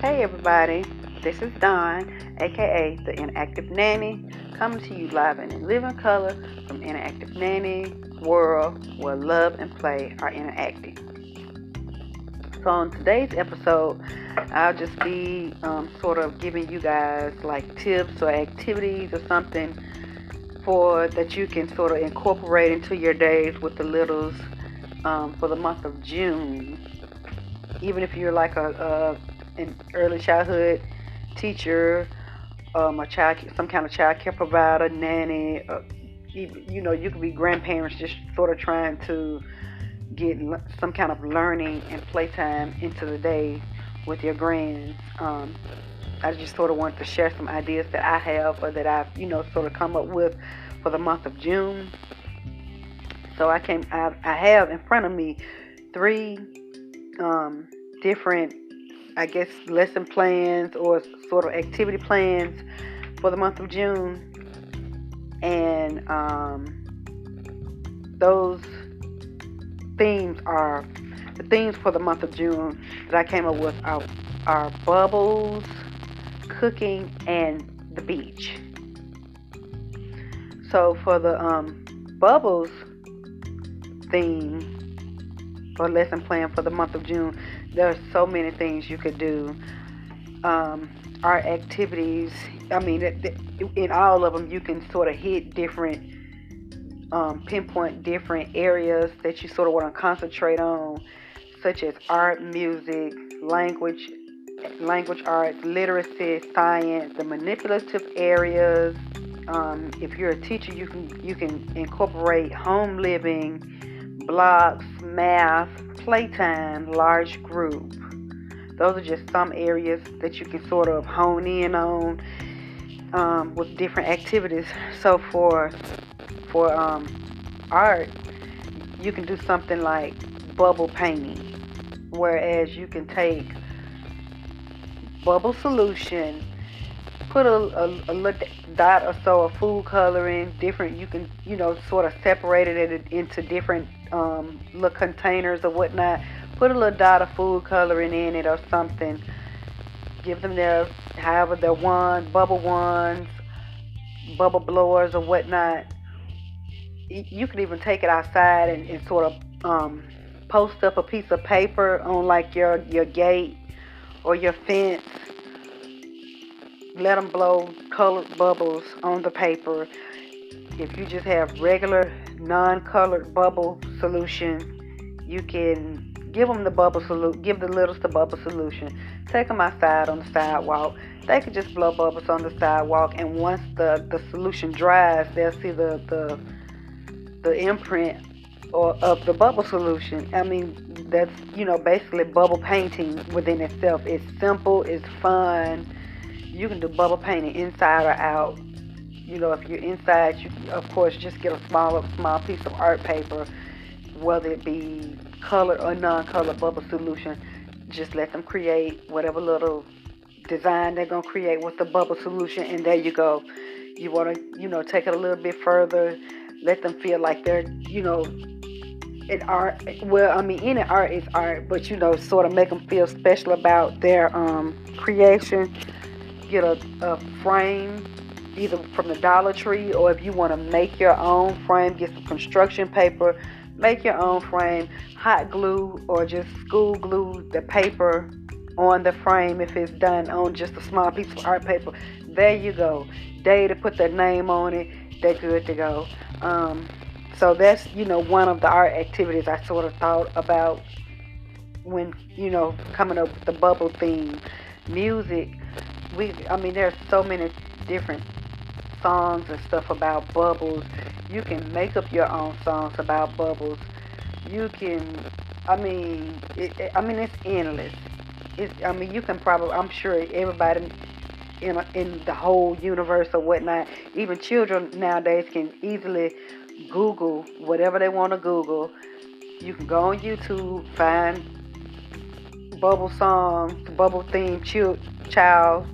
Hey everybody, this is Dawn, aka the Interactive Nanny, coming to you live and in living color from Interactive Nanny World, where love and play are interacting. So on today's episode, I'll just be sort of giving you guys like tips or activities or something for that you can sort of incorporate into your days with the littles for the month of June. Even if you're like an early childhood teacher, some kind of child care provider, nanny, you could be grandparents just sort of trying to get some kind of learning and playtime into the day with your grands. I just sort of wanted to share some ideas that I have or that I've, sort of come up with for the month of June. So I have in front of me three different, I guess, lesson plans or sort of activity plans for the month of June. And those the themes for the month of June that I came up with are bubbles, cooking, and the beach. So for the bubbles theme or lesson plan for the month of June, there are so many things you could do. Our activities, in all of them, you can sort of hit different, pinpoint different areas that you sort of want to concentrate on, such as art, music, language arts, literacy, science, the manipulative areas. If you're a teacher, you can incorporate home living, blocks, math, playtime, large group. Those are just some areas that you can sort of hone in on with different activities. So for art, you can do something like bubble painting, whereas you can take bubble solution, put a little dot or so of food coloring, different. You can sort of separate it into different little containers or whatnot. Put a little dot of food coloring in it or something. Give them their bubble wands, bubble blowers or whatnot. You can even take it outside and sort of post up a piece of paper on like your gate or your fence. Let them blow colored bubbles on the paper. If you just have regular non-colored bubble solution, you can give them the give the littles the bubble solution. Take them outside on the sidewalk. They can just blow bubbles on the sidewalk, and once the solution dries, they'll see the imprint of the bubble solution. That's basically bubble painting within itself. It's simple, it's fun. You can do bubble painting inside or out. If you're inside, you of course just get a small piece of art paper, whether it be colored or non-colored bubble solution. Just let them create whatever little design they're gonna create with the bubble solution, and there you go. You want to take it a little bit further. Let them feel like they're in art. Well, any art is art, but sort of make them feel special about their creation. Get a frame, either from the Dollar Tree, or if you want to make your own frame, get some construction paper, make your own frame, hot glue or just school glue the paper on the frame if it's done on just a small piece of art paper. There you go. They to put their name on it, they're good to go. So that's one of the art activities I sort of thought about when coming up with the bubble theme. Music, there's so many different songs and stuff about bubbles. You can make up your own songs about bubbles. You can, it's endless. You can probably, I'm sure everybody in the whole universe or whatnot, even children nowadays can easily Google whatever they want to Google. You can go on YouTube, find bubble songs, bubble themed child,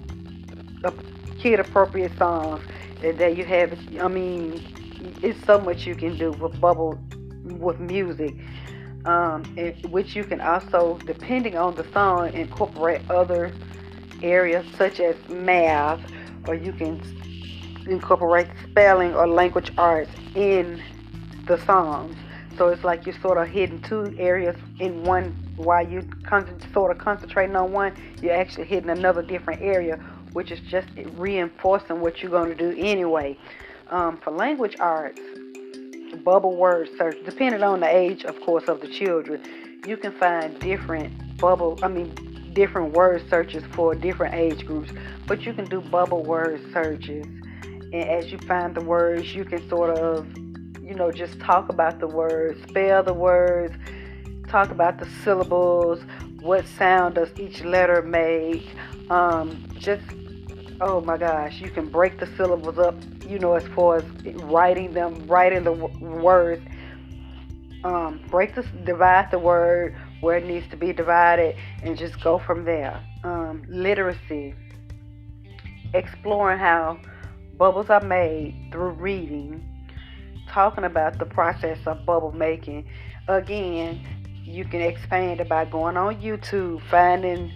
kid appropriate songs, and there you have it. It's so much you can do with music. which you can also, depending on the song, incorporate other areas such as math, or you can incorporate spelling or language arts in the songs. So it's like you're sort of hitting two areas in one. While you sort of concentrating on one, you're actually hitting another different area, which is just reinforcing what you're going to do anyway. For language arts, bubble word search, depending on the age, of course, of the children, you can find different word searches for different age groups, but you can do bubble word searches. And as you find the words, you can sort of, just talk about the words, spell the words, talk about the syllables, what sound does each letter make. Oh my gosh, you can break the syllables up, as far as writing the words. Divide the word where it needs to be divided, and just go from there. Literacy, exploring how bubbles are made through reading, talking about the process of bubble making. Again, you can expand it by going on YouTube, finding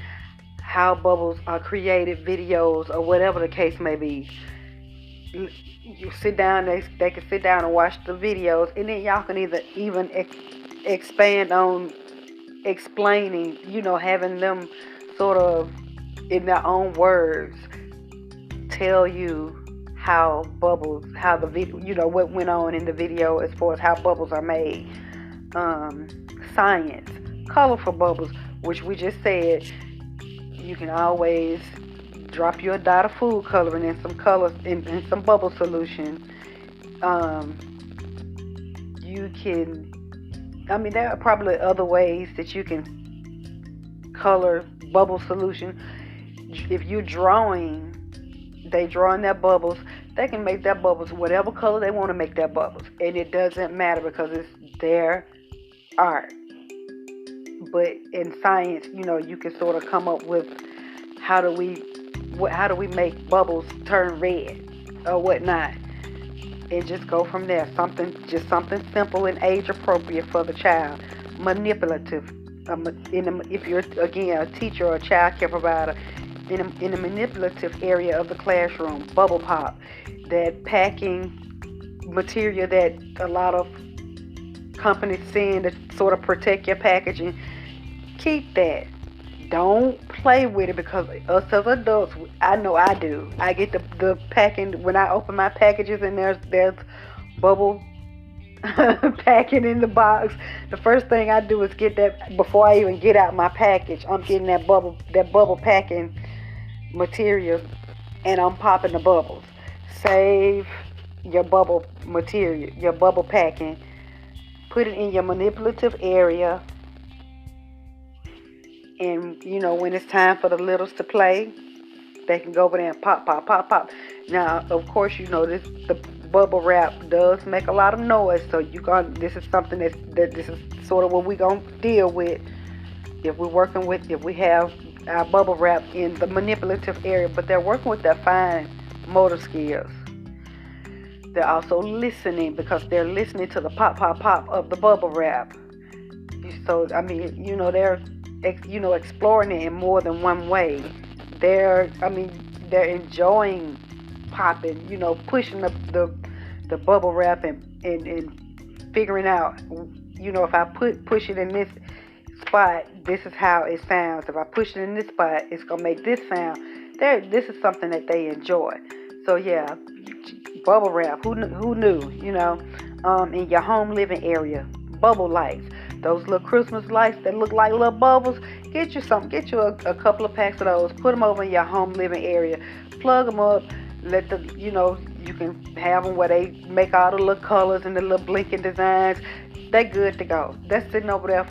how bubbles are created, videos, or whatever the case may be. You sit down, they can sit down and watch the videos, and then y'all can even expand on explaining, having them sort of in their own words tell you how the video, what went on in the video as far as how bubbles are made. Science, colorful bubbles, which we just said, you can always drop your dot of food coloring and some colors in some bubble solution. There are probably other ways that you can color bubble solution. If you're drawing, they draw in their bubbles, they can make their bubbles whatever color they want to make their bubbles, and it doesn't matter because it's their art. But in science, you can sort of come up with how do we make bubbles turn red or whatnot, and just go from there. Something simple and age appropriate for the child. Manipulative. If you're again a teacher or a child care provider, in the manipulative area of the classroom, bubble pop, that packing material that a lot of companies send to sort of protect your packaging. Keep that. Don't play with it, because us as adults, I know I do. I get the packing when I open my packages and there's bubble packing in the box. The first thing I do is get that before I even get out my package. I'm getting that bubble packing material, and I'm popping the bubbles. Save your bubble material, your bubble packing. Put it in your manipulative area. And, when it's time for the littles to play, they can go over there and pop, pop, pop, pop. Now, of course, the bubble wrap does make a lot of noise. So this is something that this is sort of what we're going to deal with if we have our bubble wrap in the manipulative area. But they're working with their fine motor skills. They're also listening, because they're listening to the pop, pop, pop of the bubble wrap. So, they're exploring it in more than one way. They're enjoying popping, pushing the bubble wrap and figuring out, if I push it in this spot, this is how it sounds. If I push it in this spot, it's gonna make this sound. This is something that they enjoy. So yeah, bubble wrap. Who knew? In your home living area, bubble lights. Those little Christmas lights that look like little bubbles. Get you a couple of packs of those. Put them over in your home living area. Plug them up. You can have them where they make all the little colors and the little blinking designs. They're good to go. They're sitting over there,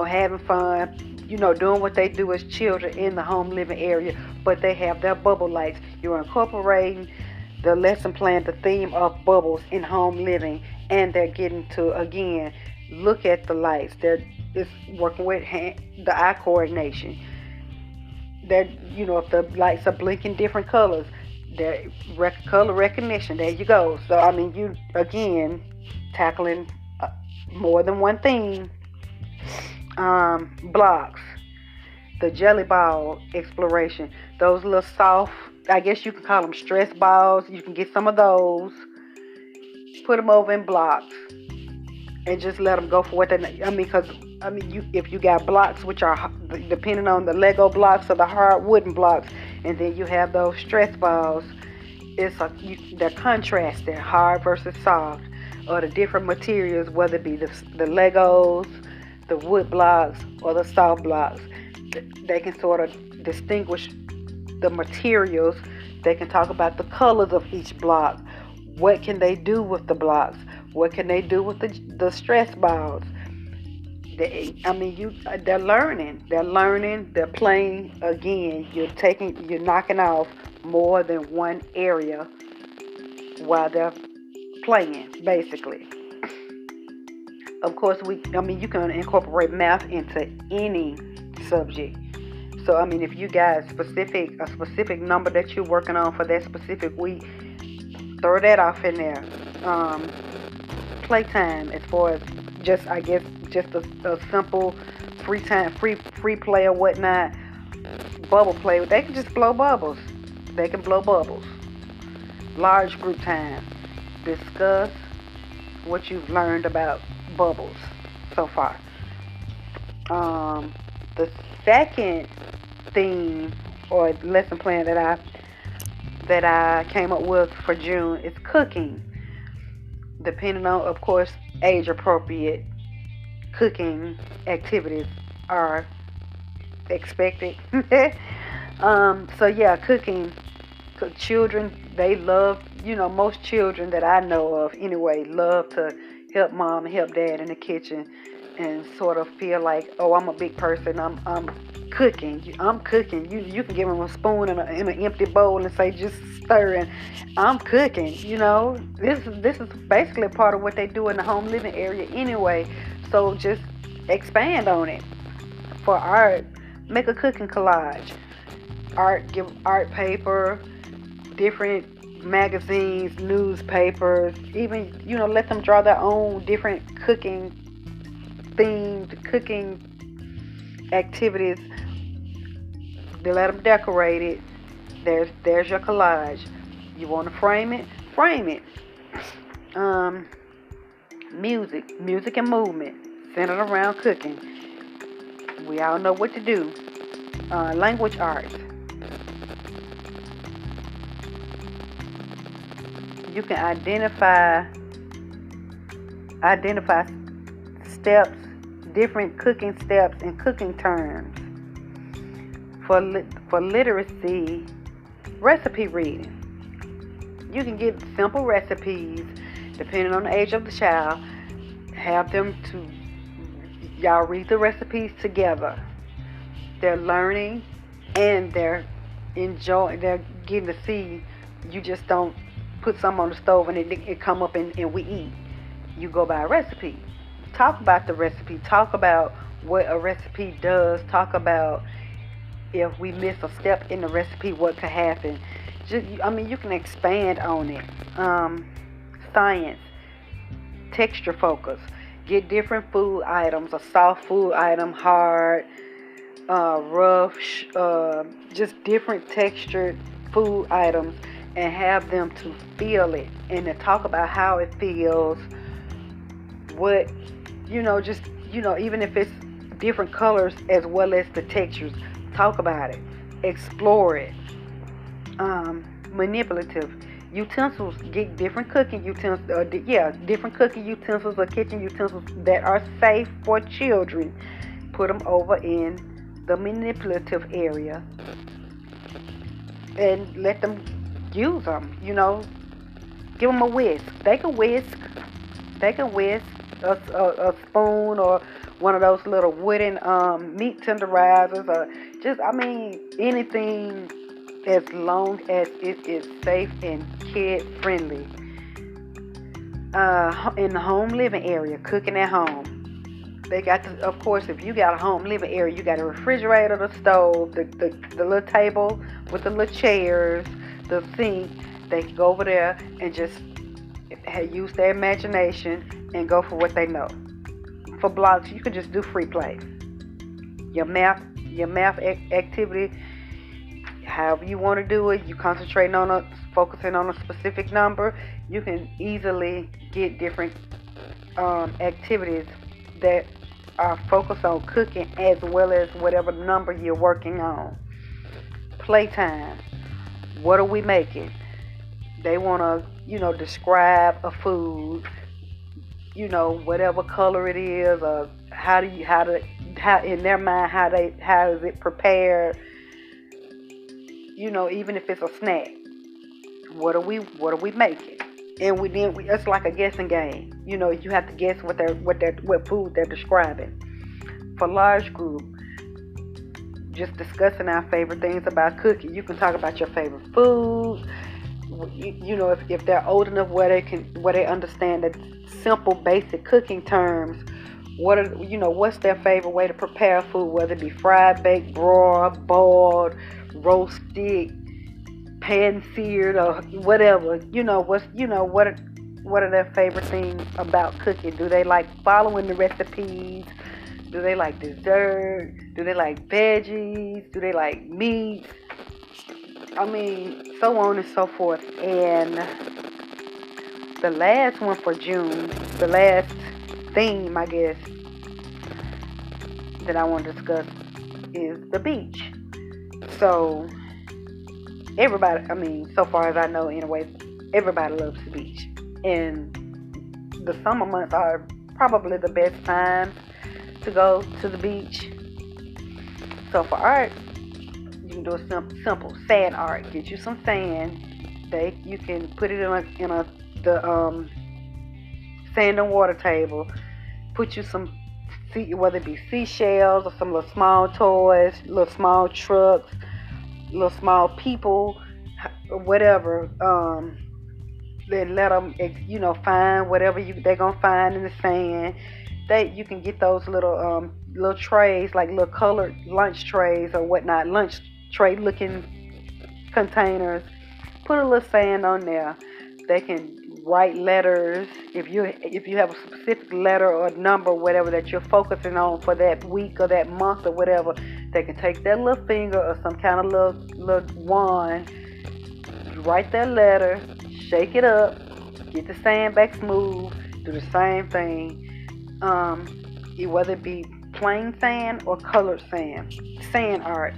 having fun, doing what they do as children in the home living area. But they have their bubble lights. You're incorporating the lesson plan, the theme of bubbles in home living, and they're getting to, again, look at the lights. It's working with the eye coordination. If the lights are blinking different colors, they're color recognition. There you go. So you again tackling more than one theme. Blocks. the jelly ball exploration. Those little soft, I guess you can call them stress balls. You can get some of those, put them over in blocks, and just let them go for what they. Because if you got blocks which are depending on the Lego blocks or the hard wooden blocks, and then you have those stress balls. They're contrasting, hard versus soft, or the different materials, whether it be the Legos, the wood blocks, or the soft blocks. They can sort of distinguish the materials. They can talk about the colors of each block. What can they do with the blocks? What can they do with the stress balls? They're learning. They're playing again. You're knocking off more than one area while they're playing, basically. Of course, you can incorporate math into any subject. So, if you got a specific number that you're working on for that specific week, throw that off in there. Playtime, as far as just a simple free play or whatnot. Bubble play, they can just blow bubbles. They can blow bubbles. Large group time. Discuss what you've learned about bubbles so far. The second theme or lesson plan that I came up with for June is cooking. Depending on, of course, age appropriate cooking activities are expected. Cooking. Children, they love, most children that I know of anyway, love to help mom and help dad in the kitchen and sort of feel like, oh, I'm a big person. I'm cooking. I'm cooking. You can give them a spoon in an empty bowl and say, just stir, and I'm cooking. This is basically part of what they do in the home living area anyway. So just expand on it. For art, make a cooking collage. Give art paper, different magazines, newspapers, even, let them draw their own different cooking activities. They let them decorate it. There's your collage. You want to frame it? Frame it. Music and movement centered around cooking. We all know what to do. Language arts. You can identify steps, different cooking steps and cooking terms. For literacy, recipe reading. You can get simple recipes depending on the age of the child. Have them y'all read the recipes together. They're learning and they're enjoying. They're getting to see. You just don't put some on the stove and it come up and we eat. You go by a recipe. Talk about the recipe. Talk about what a recipe does. Talk about if we miss a step in the recipe, what could happen. You can expand on it. Science, texture focus. Get different food items, a soft food item, hard, rough, just different textured food items, and have them to feel it and to talk about how it feels. What, even if it's different colors as well as the textures, talk about it, explore it. Manipulative utensils. Get different cooking utensils, different cooking utensils or kitchen utensils that are safe for children. Put them over in the manipulative area and let them use them. Give them a whisk. They can whisk a spoon or one of those little wooden meat tenderizers, or just anything, as long as it is safe and kid friendly. In the home living area, cooking at home, they got of course, if you got a home living area, you got a refrigerator, the stove, the little table with the little chairs, the sink. They can go over there and just use their imagination and go for what they know. For blocks, you can just do free play. Your math your math activity, however you want to do it, you concentrating on focusing on a specific number, you can easily get different activities that are focused on cooking as well as whatever number you're working on. Playtime. What are we making? They want to, describe a food, whatever color it is, or how in their mind, how is it prepared? Even if it's a snack, what are we making? And it's like a guessing game. You have to guess what food they're describing. For large group, just discussing our favorite things about cooking. You can talk about your favorite food. If they're old enough where they understand the simple, basic cooking terms. What's their favorite way to prepare food, whether it be fried, baked, broiled, boiled, roasted, pan-seared, or whatever. What are their favorite things about cooking? Do they like following the recipes? Do they like dessert? Do they like veggies? Do they like meat? So on and so forth. And the last one for June, the last theme, I guess, that I want to discuss is the beach. So everybody, so far as I know anyway, everybody loves the beach. And the summer months are probably the best time to go to the beach. So for art, you can do a simple sand art. Get you some sand. You can put it in the sand and water table. Put you some, whether it be seashells or some little small toys, little small trucks, little small people, whatever. Then let them, find whatever they're gonna find in the sand. You can get those little trays, like little colored lunch trays or whatnot, lunch tray looking containers. Put a little sand on there. They can write letters. If you have a specific letter or number, whatever that you're focusing on for that week or that month or whatever, they can take that little finger or some kind of little wand, write that letter, shake it up, get the sand back smooth, do the same thing. Whether it be plain sand or colored sand art.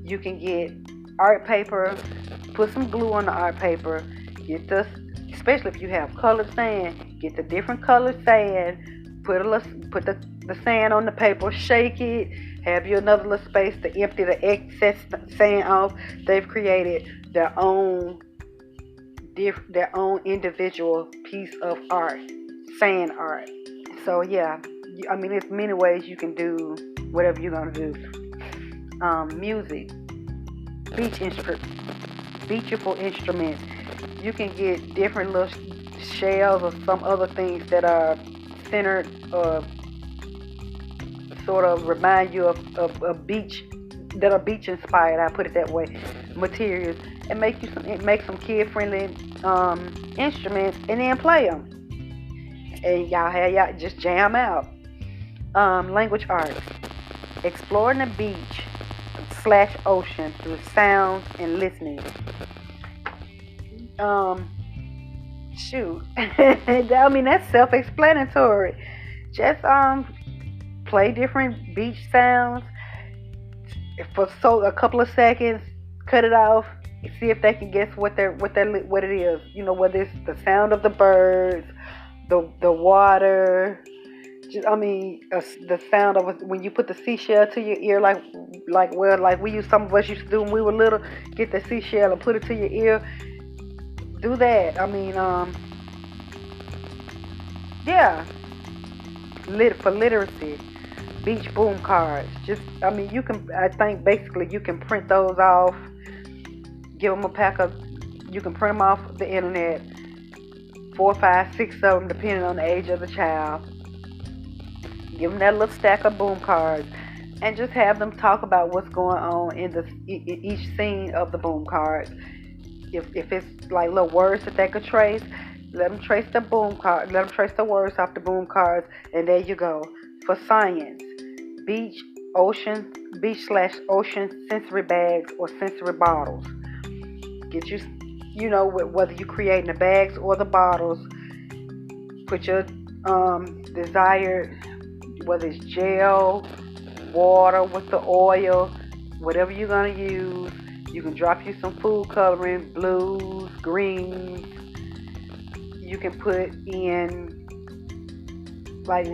You can get art paper, put some glue on the art paper, especially if you have colored sand, get the different colored sand, put the sand on the paper, shake it, have you another little space to empty the excess sand off. They've created their own individual piece of art, sand art. So yeah, there's many ways you can do whatever you're gonna do. Music, beautiful instruments. You can get different little shells or some other things that are centered or sort of remind you of a beach, that are beach inspired. I put it that way. Materials, and make some kid friendly instruments, and then play them. And y'all just jam out. Language arts, exploring the beach / ocean through sounds and listening. That's self-explanatory. Just play different beach sounds for a couple of seconds, cut it off, see if they can guess what it is. Whether it's the sound of the birds, the water. The sound of when you put the seashell to your ear, like some of us used to do when we were little. Get the seashell and put it to your ear. Do that. For literacy, beach boom cards. I think basically you can print those off. Give them a pack of. You can print them off the internet. 4, 5, 6 of them, depending on the age of the child. Give them that little stack of boom cards, and just have them talk about what's going on in each scene of the boom cards. If it's like little words that they could trace, let them trace the boom card. Let them trace the words off the boom cards, and there you go. For science, beach ocean, beach/ocean sensory bags or sensory bottles. Get you, whether you're creating the bags or the bottles, put your desired, whether it's gel, water with the oil, whatever you're going to use. You can drop you some food coloring, blues, greens. You can put in like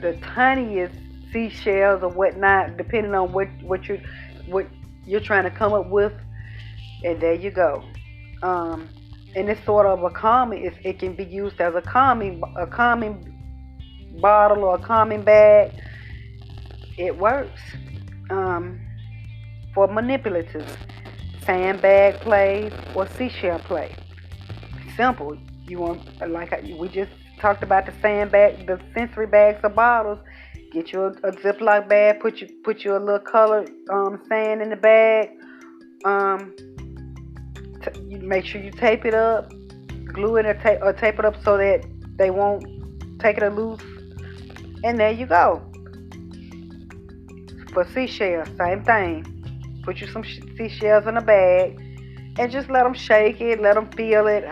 the tiniest seashells or whatnot, depending on what you're trying to come up with. And there you go. And it's sort of a calming. It can be used as a calming bottle or a calming bag. It works. For manipulative sandbag plays or seashell play. Simple. You want, like we just talked about, the sensory bags or bottles. Get you a Ziploc bag. Put you a little colored sand in the bag. You make sure you tape it up, glue it or tape it up so that they won't take it or loose. And there you go. For seashells, same thing. Put you some seashells in a bag and just let them shake it, let them feel it,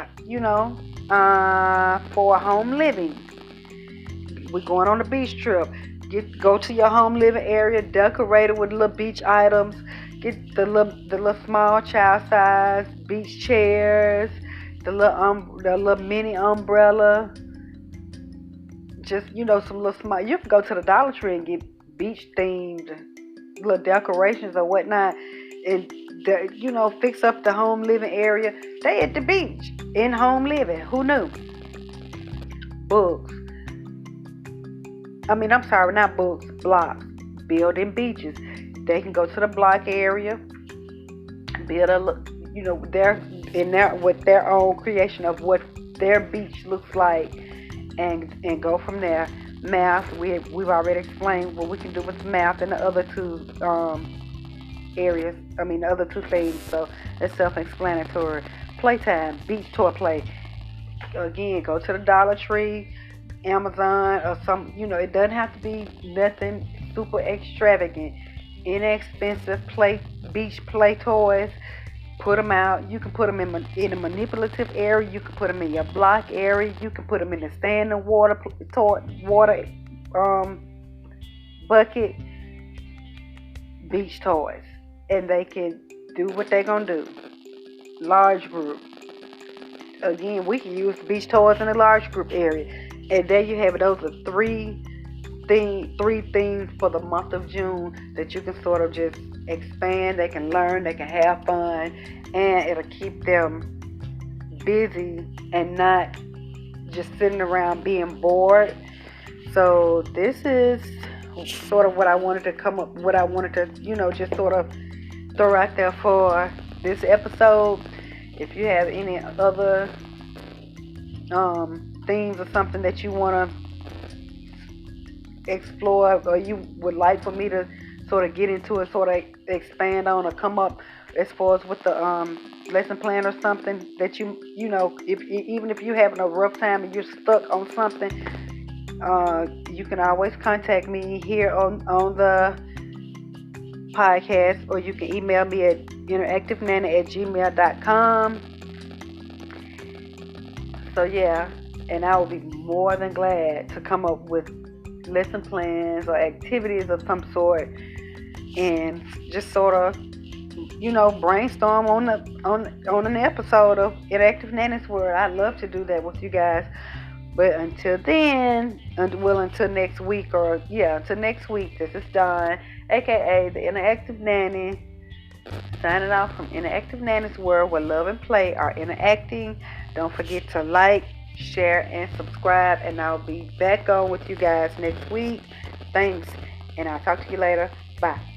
for home living. We're going on a beach trip. Go to your home living area, decorate it with little beach items. Get the little small child size beach chairs, the little mini umbrella. Just some little small. You can go to the Dollar Tree and get beach themed little decorations or whatnot, and fix up the home living area. Stay at the beach in home living. Who knew? Books. I'm sorry, not books. Blocks. Building beaches. They can go to the block area, build with their own creation of what their beach looks like, and go from there. Math, we've already explained what we can do with math and the other two areas. The other two things. So it's self-explanatory. Playtime, beach toy play. Again, go to the Dollar Tree, Amazon, or some. It doesn't have to be nothing super extravagant. Inexpensive beach play toys. Put them out. You can put them in a manipulative area. You can put them in your block area. You can put them in the standing water bucket. Beach toys, and they can do what they're gonna do. Large group. Again, we can use beach toys in a large group area, and there you have it. Those are three things for the month of June that you can sort of just expand. They can learn, they can have fun, and it'll keep them busy and not just sitting around being bored. So this is sort of what I wanted to just sort of throw out there for this episode. If you have any other themes or something that you want to explore, or you would like for me to sort of get into and sort of expand on or come up as far as with the lesson plan or something that even if you're having a rough time and you're stuck on something, you can always contact me here on the podcast, or you can email me at interactivenanny@gmail.com. So yeah, and I will be more than glad to come up with lesson plans or activities of some sort, and just sort of brainstorm on an episode of Interactive Nanny's World. I'd love to do that with you guys. But until then, until next week, until next week, this is Dawn, aka the Interactive Nanny, signing off from Interactive Nanny's World, where love and play are interacting. Don't forget to like, share, and subscribe, and I'll be back on with you guys next week. Thanks, and I'll talk to you later. Bye.